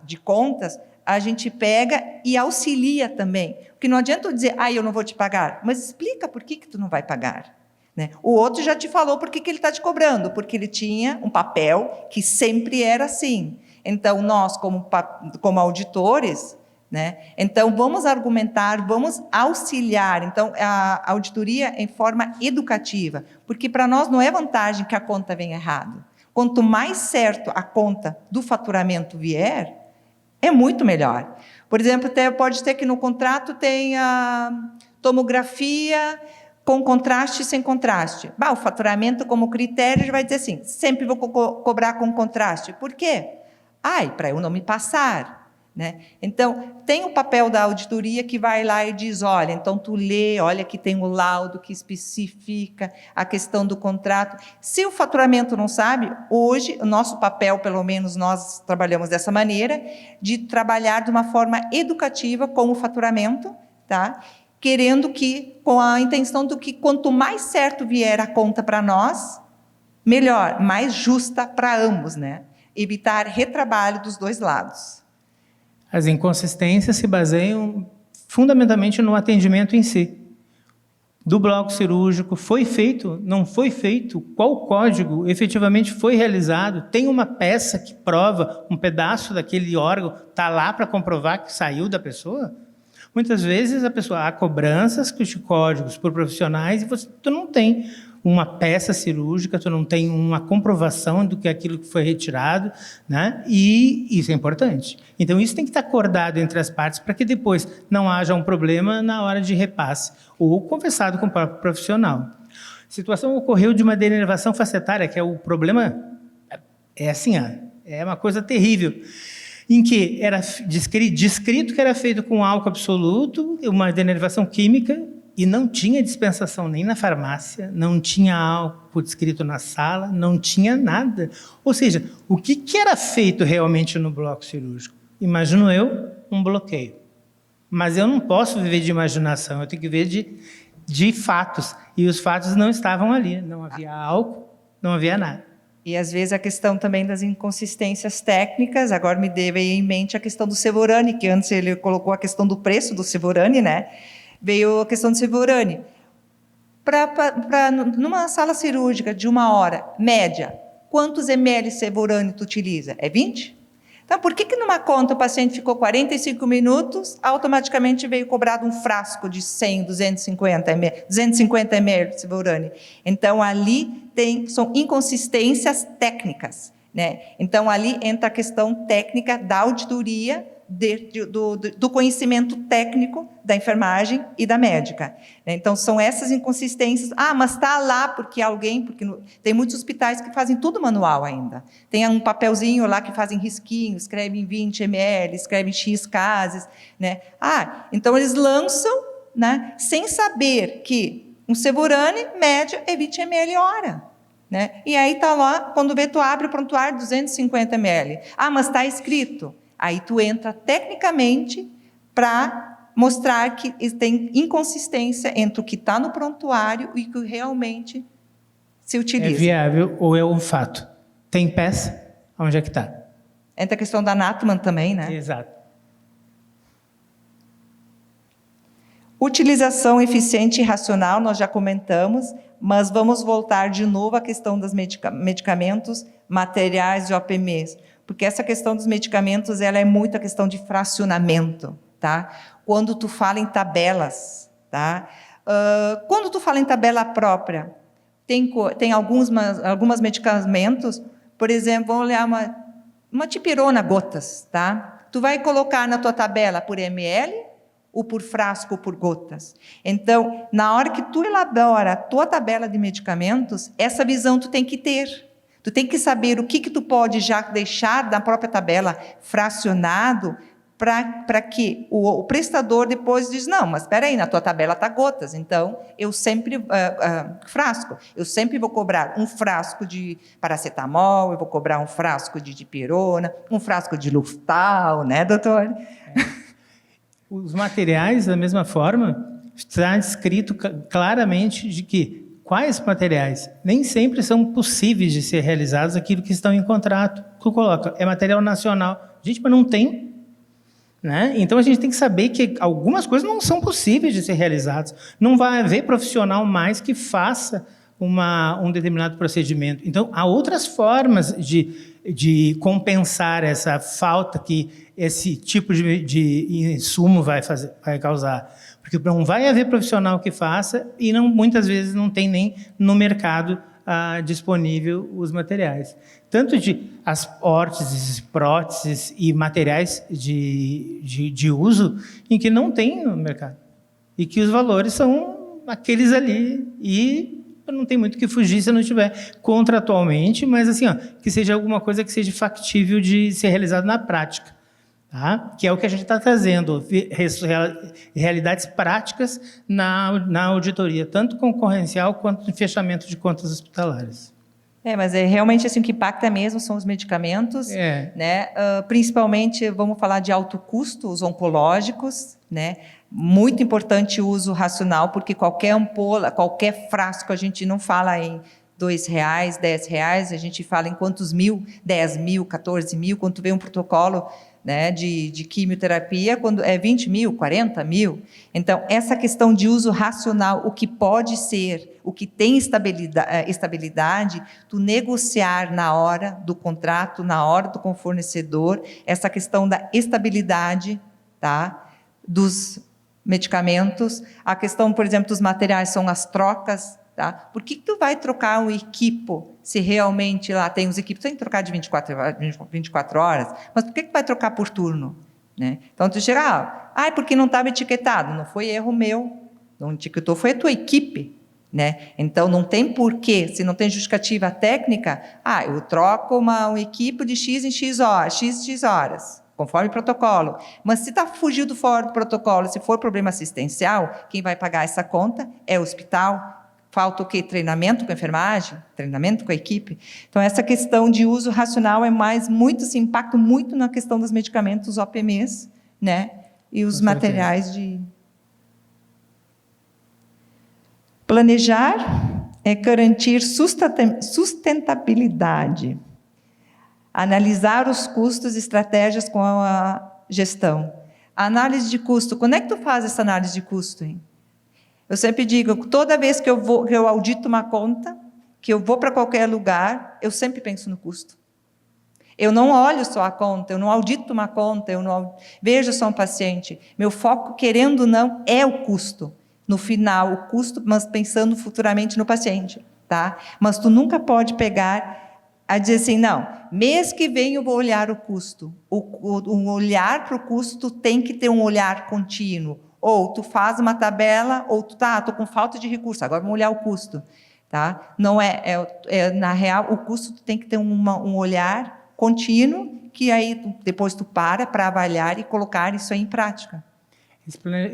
[SPEAKER 3] de contas, a gente pega e auxilia também. Porque não adianta eu dizer, eu não vou te pagar, mas explica por que tu não vai pagar. Né? O outro já te falou por que ele está te cobrando, porque ele tinha um papel que sempre era assim. Então, nós, como auditores, né? Então, vamos argumentar, vamos auxiliar. Então, a auditoria em forma educativa, porque para nós não é vantagem que a conta venha errada. Quanto mais certo a conta do faturamento vier, é muito melhor. Por exemplo, pode ter que no contrato tenha tomografia com contraste e sem contraste. O faturamento como critério já vai dizer assim, sempre vou cobrar com contraste. Por quê? Para eu não me passar. Né? Então, tem o papel da auditoria que vai lá e diz, olha, então tu lê, olha que tem o laudo que especifica a questão do contrato. Se o faturamento não sabe, hoje, o nosso papel, pelo menos nós trabalhamos dessa maneira, de trabalhar de uma forma educativa com o faturamento, tá? Querendo com a intenção do que quanto mais certo vier a conta para nós, melhor, mais justa para ambos, né? Evitar retrabalho dos 2 lados.
[SPEAKER 2] As inconsistências se baseiam fundamentalmente no atendimento em si. Do bloco cirúrgico, foi feito, não foi feito, qual código efetivamente foi realizado, tem uma peça que prova, um pedaço daquele órgão, está lá para comprovar que saiu da pessoa? Muitas vezes há cobranças de códigos por profissionais e tu não tem uma peça cirúrgica, tu não tem uma comprovação do que aquilo que foi retirado, né? E isso é importante. Então, isso tem que estar acordado entre as partes para que depois não haja um problema na hora de repasse ou conversado com o próprio profissional. A situação ocorreu de uma denervação facetária, que é o problema, é uma coisa terrível, em que era descrito que era feito com álcool absoluto, uma denervação química, e não tinha dispensação nem na farmácia, não tinha álcool descrito na sala, não tinha nada. Ou seja, o que era feito realmente no bloco cirúrgico? Imagino eu, um bloqueio. Mas eu não posso viver de imaginação, eu tenho que viver de fatos. E os fatos não estavam ali, não havia álcool, não havia nada.
[SPEAKER 3] E, às vezes, a questão também das inconsistências técnicas, agora me veio em mente a questão do Sevorani, que antes ele colocou a questão do preço do Sevorani, né? Veio a questão do Sevorani. Numa sala cirúrgica de 1 hora, média, quantos ml Sevorani tu utiliza? É 20? Então, por que numa conta o paciente ficou 45 minutos, automaticamente veio cobrado um frasco de 100, 250 ml de Sevorani? Então, ali são inconsistências técnicas, né? Então, ali entra a questão técnica da auditoria, do conhecimento técnico da enfermagem e da médica. Então, são essas inconsistências. Mas está lá porque tem muitos hospitais que fazem tudo manual ainda. Tem um papelzinho lá que fazem risquinho, escrevem 20 ml, escrevem X cases, né? Então eles lançam, né, sem saber que um Sevorani, média, é 20 ml hora. Né? E aí está lá, quando vê, tu abre o prontuário, 250 ml. Mas está escrito. Aí tu entra tecnicamente para mostrar que tem inconsistência entre o que está no prontuário e o que realmente se utiliza.
[SPEAKER 2] É viável ou é um fato? Tem peça? Onde é que está?
[SPEAKER 3] Entra a questão da Natman também, né?
[SPEAKER 2] Exato.
[SPEAKER 3] Utilização eficiente e racional, nós já comentamos, mas vamos voltar de novo à questão dos medicamentos, materiais de OPMs. Porque essa questão dos medicamentos, ela é muito a questão de fracionamento, tá? Quando tu fala em tabelas, tá? Quando tu fala em tabela própria, tem alguns medicamentos, por exemplo, vamos olhar uma tipirona gotas, tá? Tu vai colocar na tua tabela por ml, ou por frasco, ou por gotas. Então, na hora que tu elabora a tua tabela de medicamentos, essa visão tu tem que ter. Tu tem que saber o que tu pode já deixar da própria tabela fracionado para que o prestador depois diz, não, mas espera aí, na tua tabela está gotas, então eu sempre, frasco, eu sempre vou cobrar um frasco de paracetamol, eu vou cobrar um frasco de dipirona, um frasco de Luftal, né, doutor?
[SPEAKER 2] Os materiais, da mesma forma, está escrito claramente de que quais materiais nem sempre são possíveis de ser realizados aquilo que estão em contrato. Tu coloca, é material nacional. Gente, mas não tem. Né? Então, a gente tem que saber que algumas coisas não são possíveis de ser realizadas. Não vai haver profissional mais que faça um determinado procedimento. Então, há outras formas de compensar essa falta que esse tipo de insumo vai causar. Porque não vai haver profissional que faça e muitas vezes não tem nem no mercado disponível os materiais. Tanto de as órteses, próteses e materiais de uso em que não tem no mercado. E que os valores são aqueles ali e não tem muito que fugir se não tiver contratualmente, mas assim, que seja alguma coisa que seja factível de ser realizado na prática. Tá? Que é o que a gente está trazendo, realidades práticas na auditoria, tanto concorrencial quanto de fechamento de contas hospitalares.
[SPEAKER 3] Mas realmente assim, o que impacta mesmo são os medicamentos, né? Principalmente, vamos falar de alto custo, os oncológicos, né? Muito importante o uso racional, porque qualquer ampola, qualquer frasco, a gente não fala em R$2, R$10, a gente fala em quantos mil, 10 mil, 14 mil, quando tu vê um protocolo, né, de quimioterapia, quando é 20 mil, 40 mil. Então, essa questão de uso racional, o que pode ser, o que tem estabilidade, tu negociar na hora do contrato, na hora do fornecedor, essa questão da estabilidade, tá, dos medicamentos, a questão, por exemplo, dos materiais são as trocas. Tá? Por que tu vai trocar um equipo se realmente lá tem os equipos, tem que trocar de 24 horas, mas por que tu vai trocar por turno? Né? Então tu chega, porque não estava etiquetado, não foi erro meu, não etiquetou, foi a tua equipe. Né? Então não tem porquê, se não tem justificativa técnica, eu troco uma equipe de X em X horas, conforme o protocolo. Mas se fugindo fora do protocolo, se for problema assistencial, quem vai pagar essa conta é o hospital. Falta o quê? Treinamento com a enfermagem? Treinamento com a equipe? Então, essa questão de uso racional se impacta muito na questão dos medicamentos OPMs, né? E os materiais de... Planejar É garantir sustentabilidade. Analisar os custos e estratégias com a gestão. A análise de custo. Quando é que tu faz essa análise de custo, hein? Eu sempre digo, toda vez que eu audito uma conta, que eu vou para qualquer lugar, eu sempre penso no custo. Eu não olho só a conta, eu não audito uma conta, eu não vejo só um paciente. Meu foco, querendo ou não, é o custo. No final, o custo, mas pensando futuramente no paciente, tá? Mas tu nunca pode pegar a dizer assim, não, mês que vem eu vou olhar o custo. Um olhar para o custo tem que ter um olhar contínuo. Ou tu faz uma tabela, ou tu estou com falta de recurso, agora vamos olhar o custo. Tá? Não na real, o custo tu tem que ter um olhar contínuo, que aí depois tu para avaliar e colocar isso aí em prática.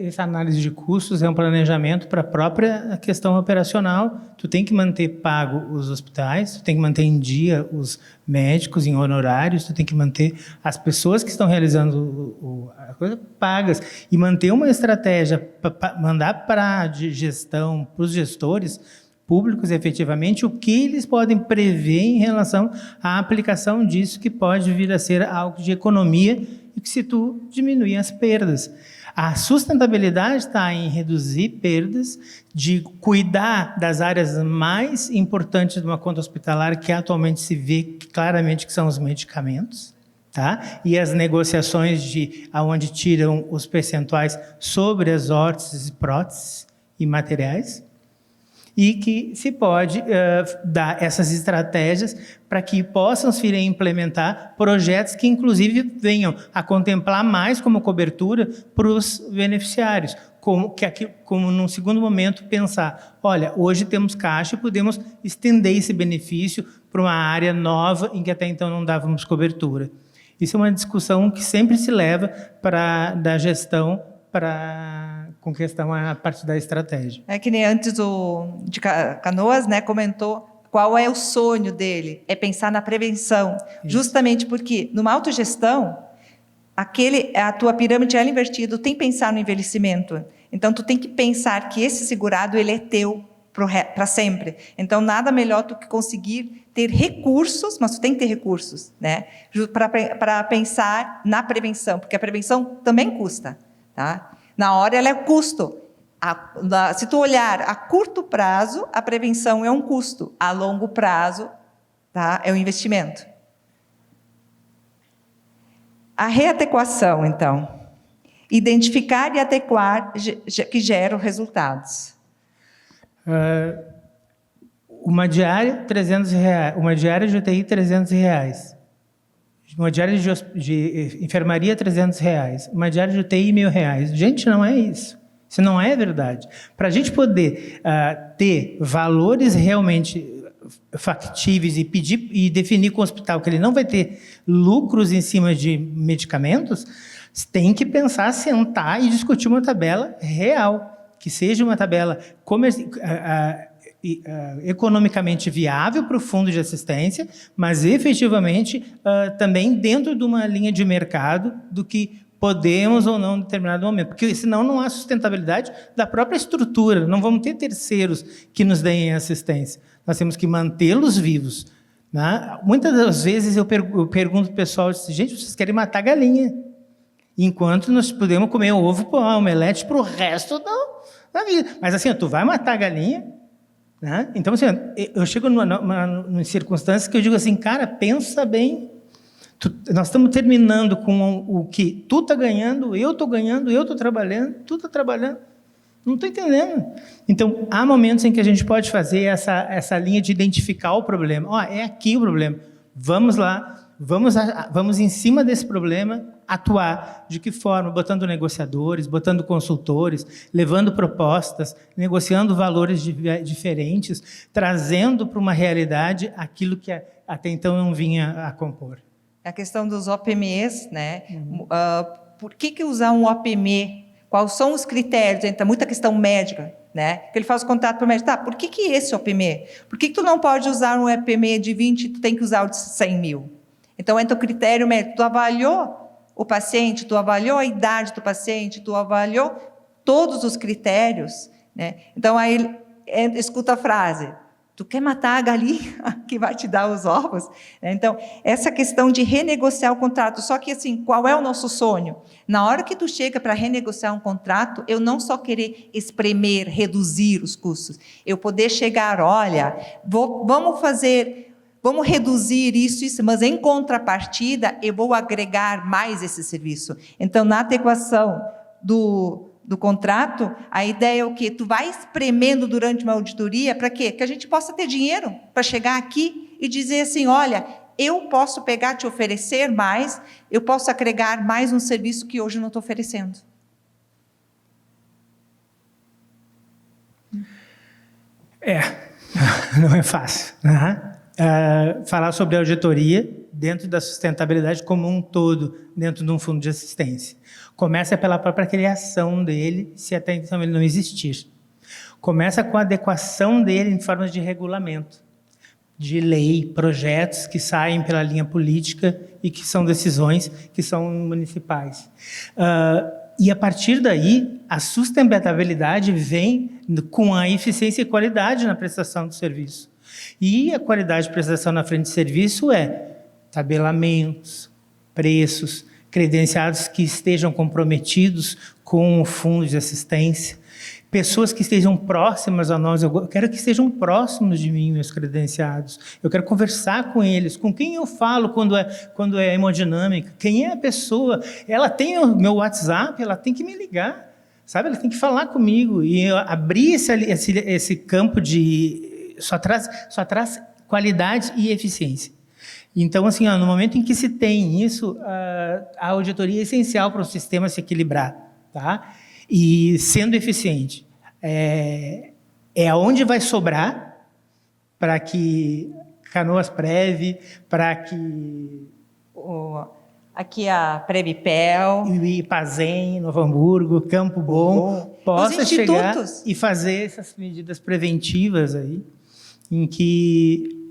[SPEAKER 2] Essa análise de custos é um planejamento para a própria questão operacional. Tu tem que manter pago os hospitais, tu tem que manter em dia os médicos em honorários, tu tem que manter as pessoas que estão realizando a coisa pagas e manter uma estratégia, mandar para a gestão, para os gestores públicos, efetivamente, o que eles podem prever em relação à aplicação disso, que pode vir a ser algo de economia e que se tu diminuir as perdas. A sustentabilidade está em reduzir perdas, de cuidar das áreas mais importantes de uma conta hospitalar, que atualmente se vê claramente que são os medicamentos, tá? E as negociações de aonde tiram os percentuais sobre as órteses, próteses e materiais, e que se pode dar essas estratégias para que possam se implementar projetos que, inclusive, venham a contemplar mais como cobertura para os beneficiários, como num segundo momento pensar, olha, hoje temos caixa e podemos estender esse benefício para uma área nova em que até então não dávamos cobertura. Isso é uma discussão que sempre se leva da gestão com questão a partir da estratégia.
[SPEAKER 3] É que nem antes de Canoas, né, comentou qual é o sonho dele, é pensar na prevenção. Isso. Justamente porque numa autogestão, a tua pirâmide é invertida, tu tem que pensar no envelhecimento. Então tu tem que pensar que esse segurado ele é teu para sempre. Então nada melhor do que conseguir ter recursos, mas tu tem que ter recursos, né, para pensar na prevenção, porque a prevenção também custa. Tá? Na hora ela é custo. Se tu olhar a curto prazo, a prevenção é um custo. A longo prazo, tá? É um investimento. A readequação, então. Identificar e adequar que geram resultados.
[SPEAKER 2] Uma diária, R$300. Uma diária de UTI, R$300. Uma diária de enfermaria, R$300. Uma diária de UTI, R$1.000. Gente, não é isso. Isso não é verdade. Para a gente poder ter valores realmente factíveis e definir com o hospital que ele não vai ter lucros em cima de medicamentos, tem que pensar, sentar e discutir uma tabela real, que seja uma tabela economicamente viável para o fundo de assistência, mas efetivamente também dentro de uma linha de mercado do que podemos ou não em determinado momento, porque senão não há sustentabilidade da própria estrutura, não vamos ter terceiros que nos deem assistência, nós temos que mantê-los vivos. Né? Muitas das vezes eu pergunto para o pessoal, gente, vocês querem matar galinha, enquanto nós podemos comer ovo com omelete para o resto da vida. Mas assim, tu vai matar a galinha, né? Então, assim, eu chego em circunstâncias que eu digo assim, cara, pensa bem. Nós estamos terminando com o que tu está ganhando, eu estou ganhando, eu estou trabalhando, tu está trabalhando. Não estou entendendo. Então, há momentos em que a gente pode fazer essa linha de identificar o problema. É aqui o problema. Vamos lá, vamos em cima desse problema, atuar. De que forma? Botando negociadores, botando consultores, levando propostas, negociando valores diferentes, trazendo para uma realidade aquilo que até então não vinha a compor.
[SPEAKER 3] A questão dos OPMEs, né? Por que usar um OPME? Quais são os critérios? Entra muita questão médica, né? Que ele faz o contato para o médico. Tá, por que esse OPME? Por que tu não pode usar um OPME de 20 e tu tem que usar o de 100 mil? Então, entra o critério médico. Tu avaliou o paciente, tu avaliou a idade do paciente, tu avaliou todos os critérios, né? Então, aí ele escuta a frase, Tu quer matar a galinha que vai te dar os ovos? Então, essa questão de renegociar o contrato. Só que, assim, qual é o nosso sonho? Na hora que tu chega para renegociar um contrato, eu não só querer espremer, reduzir os custos, eu poder chegar, olha, vamos reduzir isso, mas em contrapartida, eu vou agregar mais esse serviço. Então, na adequação do contrato, a ideia é o quê? Tu vai espremendo durante uma auditoria, para quê? Que a gente possa ter dinheiro para chegar aqui e dizer assim, olha, eu posso pegar, te oferecer mais, eu posso agregar mais um serviço que hoje eu não estou oferecendo.
[SPEAKER 2] Não é fácil, né? Falar sobre auditoria dentro da sustentabilidade como um todo, dentro de um fundo de assistência. Começa pela própria criação dele, se até então ele não existir. Começa com a adequação dele em formas de regulamento, de lei, projetos que saem pela linha política e que são decisões que são municipais. E a partir daí, a sustentabilidade vem com a eficiência e qualidade na prestação do serviço. E a qualidade de prestação na frente de serviço é tabelamentos, preços, credenciados que estejam comprometidos com o fundo de assistência, pessoas que estejam próximas a nós. Eu quero que estejam próximos de mim, meus credenciados. Eu quero conversar com eles. Com quem eu falo quando é hemodinâmica? Quem é a pessoa? Ela tem o meu WhatsApp, ela tem que me ligar, sabe? Ela tem que falar comigo. E abrir esse campo de... Só traz qualidade e eficiência. Então, assim, no momento em que se tem isso, a auditoria é essencial para o sistema se equilibrar, tá? E sendo eficiente. É onde vai sobrar para que Canoas Prev, para que...
[SPEAKER 3] Aqui a Previpel,
[SPEAKER 2] Ipazem, Novo Hamburgo, Campo Bom, possa chegar e fazer essas medidas preventivas aí, em que...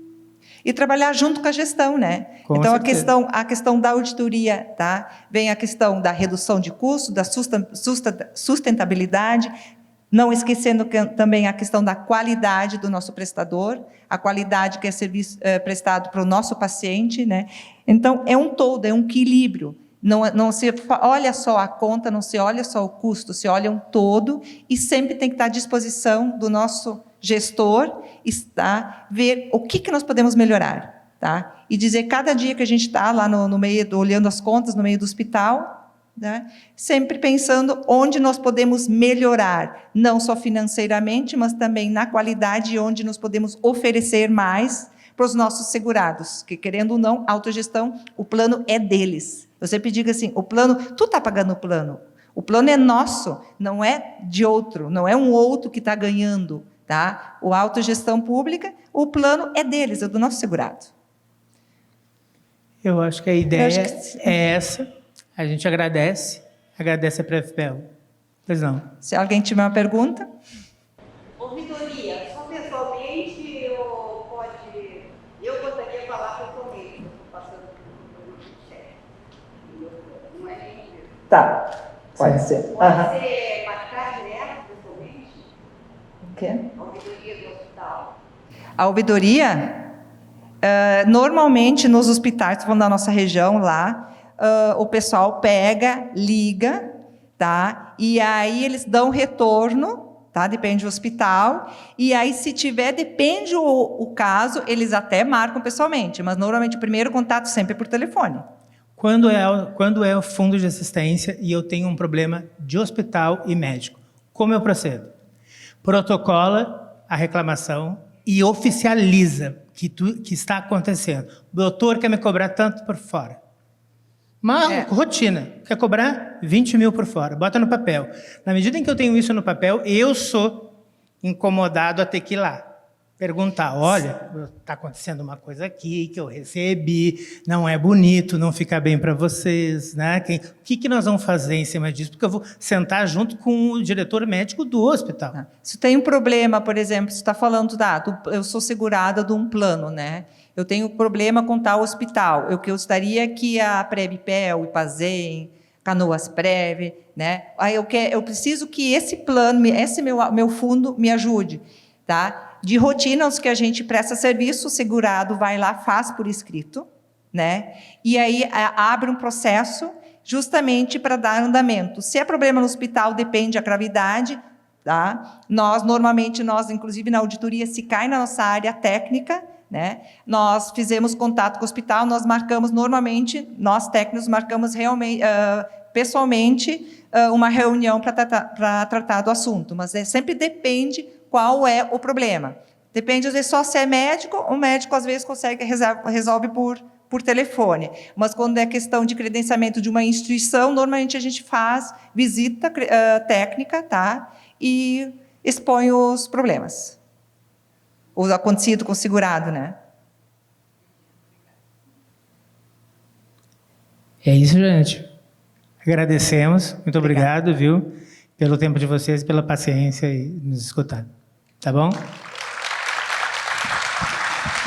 [SPEAKER 3] E trabalhar junto com a gestão, né?
[SPEAKER 2] Com
[SPEAKER 3] então,
[SPEAKER 2] certeza.
[SPEAKER 3] a questão da auditoria, tá? Vem a questão da redução de custo, da sustentabilidade, não esquecendo também a questão da qualidade do nosso prestador, a qualidade que é serviço prestado para o nosso paciente, né? Então, é um todo, é um equilíbrio. Não se olha só a conta, não se olha só o custo, se olha um todo e sempre tem que estar à disposição do nosso gestor, ver o que nós podemos melhorar, tá? E dizer, cada dia que a gente está lá no meio, olhando as contas no meio do hospital, né? Sempre pensando onde nós podemos melhorar, não só financeiramente, mas também na qualidade, onde nós podemos oferecer mais para os nossos segurados, que, querendo ou não, autogestão, o plano é deles. Eu sempre digo assim, o plano, tu está pagando o plano é nosso, não é de outro, não é um outro que está ganhando, tá? O autogestão pública, o plano é deles, é do nosso segurado.
[SPEAKER 2] Eu acho que a ideia é essa. A gente agradece a Previpel. Pois não.
[SPEAKER 3] Se alguém tiver uma pergunta.
[SPEAKER 4] Ouvidoria, só pessoalmente ou pode... Eu gostaria de falar pessoalmente, eu estou passando por um chefe. Não é nem isso.
[SPEAKER 3] Tá, pode ser.
[SPEAKER 4] Pode ser marcar direto pessoalmente?
[SPEAKER 3] O quê?
[SPEAKER 4] A ouvidoria do hospital.
[SPEAKER 3] A ouvidoria, normalmente nos hospitais que vão da nossa região lá, o pessoal pega, liga, tá? E aí eles dão retorno, tá? Depende do hospital. E aí, se tiver, depende o caso, eles até marcam pessoalmente, mas normalmente o primeiro contato sempre é por telefone.
[SPEAKER 2] Quando é o fundo de assistência e eu tenho um problema de hospital e médico, como eu procedo? Protocola a reclamação e oficializa que está acontecendo. O doutor quer me cobrar tanto por fora. Uma rotina. Quer cobrar 20 mil por fora. Bota no papel. Na medida em que eu tenho isso no papel, eu sou incomodado a ter que ir lá. Perguntar, olha, está acontecendo uma coisa aqui que eu recebi, não é bonito, não fica bem para vocês, né? O que nós vamos fazer em cima disso? Porque eu vou sentar junto com o diretor médico do hospital.
[SPEAKER 3] Se tem um problema, por exemplo, você está falando, eu sou segurada de um plano, né? Eu tenho problema com tal hospital. Eu gostaria que a Previpel, o Ipazem, Canoas Prev, né? Aí eu preciso que esse plano, esse meu fundo me ajude, tá? De rotina, os que a gente presta serviço, o segurado vai lá, faz por escrito, né? E aí abre um processo justamente para dar andamento. Se é problema no hospital, depende da gravidade, tá? Normalmente, inclusive na auditoria, se cai na nossa área técnica, né? Nós fizemos contato com o hospital, nós marcamos normalmente, nós técnicos marcamos realmente, pessoalmente, uma reunião para tratar do assunto, mas sempre depende qual é o problema. Depende, às vezes, só se é médico, o médico, às vezes, resolve por telefone. Mas, quando é questão de credenciamento de uma instituição, normalmente a gente faz visita técnica, tá? E expõe os problemas. O acontecido com o segurado, né?
[SPEAKER 2] É isso, gente. Agradecemos. Muito obrigado, viu? Pelo tempo de vocês, pela paciência e nos escutar. Tá bom?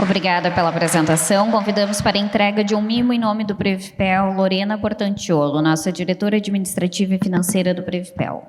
[SPEAKER 1] Obrigada pela apresentação. Convidamos para a entrega de um mimo em nome do Previpel, Lorena Portantiolo, nossa diretora administrativa e financeira do Previpel.